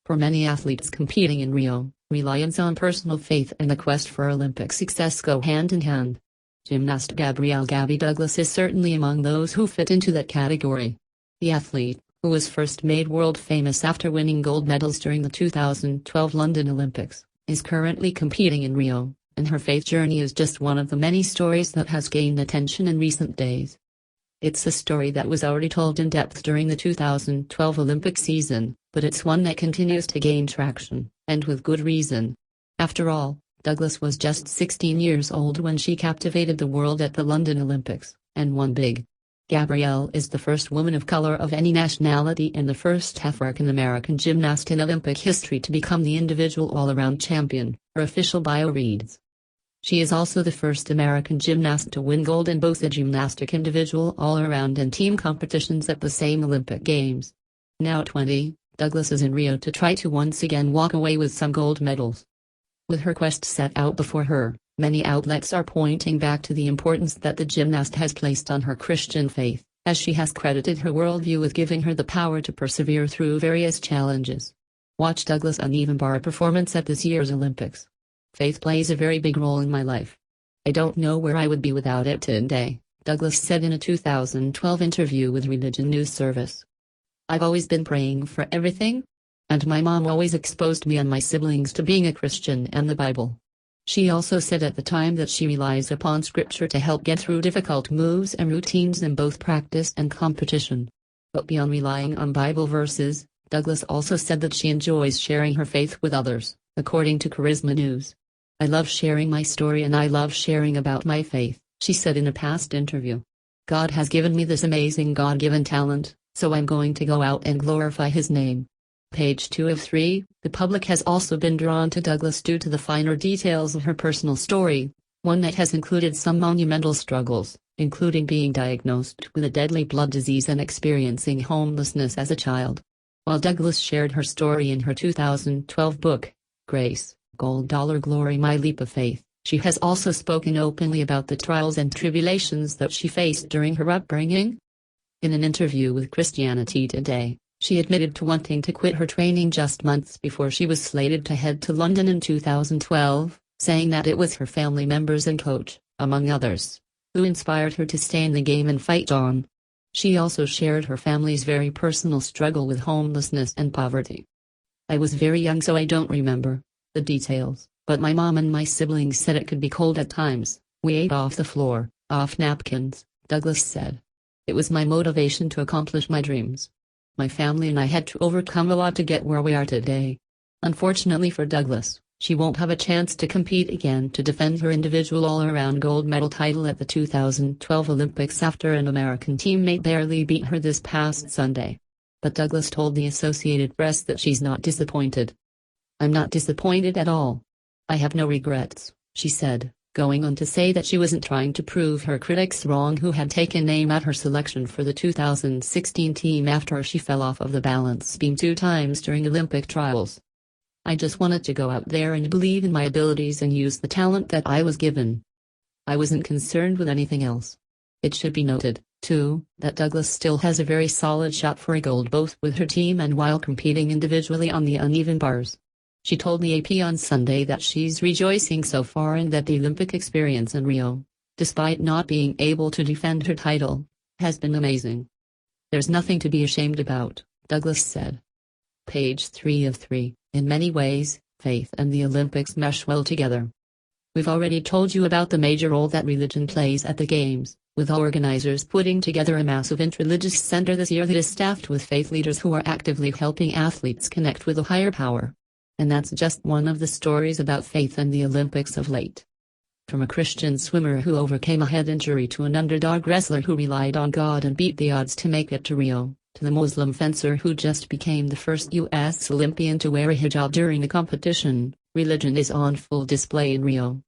For many athletes competing in Rio, reliance on personal faith and the quest for Olympic success go hand in hand. Gymnast Gabby Douglas is certainly among those who fit into that category. The athlete, who was first made world famous after winning gold medals during the 2012 London Olympics, is currently competing in Rio, and her faith journey is just one of the many stories that has gained attention in recent days. It's a story that was already told in depth during the 2012 Olympic season, but it's one that continues to gain traction, and with good reason. After all, Douglas was just 16 years old when she captivated the world at the London Olympics, and won big. Gabrielle is the first woman of color of any nationality and the first African-American gymnast in Olympic history to become the individual all-around champion, her official bio reads. She is also the first American gymnast to win gold in both the gymnastic individual all-around and team competitions at the same Olympic Games. Now 20, Douglas is in Rio to try to once again walk away with some gold medals. With her quest set out before her, many outlets are pointing back to the importance that the gymnast has placed on her Christian faith, as she has credited her worldview with giving her the power to persevere through various challenges. Watch Douglas' uneven bar performance at this year's Olympics. Faith plays a very big role in my life. I don't know where I would be without it today, Douglas said in a 2012 interview with Religion News Service. I've always been praying for everything, and my mom always exposed me and my siblings to being a Christian and the Bible. She also said at the time that she relies upon scripture to help get through difficult moves and routines in both practice and competition. But beyond relying on Bible verses, Douglas also said that she enjoys sharing her faith with others, according to Charisma News. I love sharing my story and I love sharing about my faith, she said in a past interview. God has given me this amazing God-given talent, so I'm going to go out and glorify His name. Page 2 of 3, the public has also been drawn to Douglas due to the finer details of her personal story, one that has included some monumental struggles, including being diagnosed with a deadly blood disease and experiencing homelessness as a child. While Douglas shared her story in her 2012 book, Grace, Gold Glory My Leap of Faith, she has also spoken openly about the trials and tribulations that she faced during her upbringing. In an interview with Christianity Today, she admitted to wanting to quit her training just months before she was slated to head to London in 2012, saying that it was her family members and coach, among others, who inspired her to stay in the game and fight on. She also shared her family's very personal struggle with homelessness and poverty. I was very young, so I don't remember the details, but my mom and my siblings said it could be cold at times. We ate off the floor, off napkins, Douglas said. It was my motivation to accomplish my dreams. My family and I had to overcome a lot to get where we are today. Unfortunately for Douglas, she won't have a chance to compete again to defend her individual all-around gold medal title at the 2012 Olympics after an American teammate barely beat her this past Sunday. But Douglas told the Associated Press that she's not disappointed. I'm not disappointed at all. I have no regrets, she said, going on to say that she wasn't trying to prove her critics wrong who had taken aim at her selection for the 2016 team after she fell off of the balance beam 2 times during Olympic trials. I just wanted to go out there and believe in my abilities and use the talent that I was given. I wasn't concerned with anything else. It should be noted, too, that Douglas still has a very solid shot for a gold both with her team and while competing individually on the uneven bars. She told the AP on Sunday that she's rejoicing so far and that the Olympic experience in Rio, despite not being able to defend her title, has been amazing. There's nothing to be ashamed about, Douglas said. Page 3 of 3, in many ways, faith and the Olympics mesh well together. We've already told you about the major role that religion plays at the Games, with organizers putting together a massive interreligious center this year that is staffed with faith leaders who are actively helping athletes connect with a higher power. And that's just one of the stories about faith and the Olympics of late. From a Christian swimmer who overcame a head injury to an underdog wrestler who relied on God and beat the odds to make it to Rio, to the Muslim fencer who just became the first U.S. Olympian to wear a hijab during a competition, religion is on full display in Rio.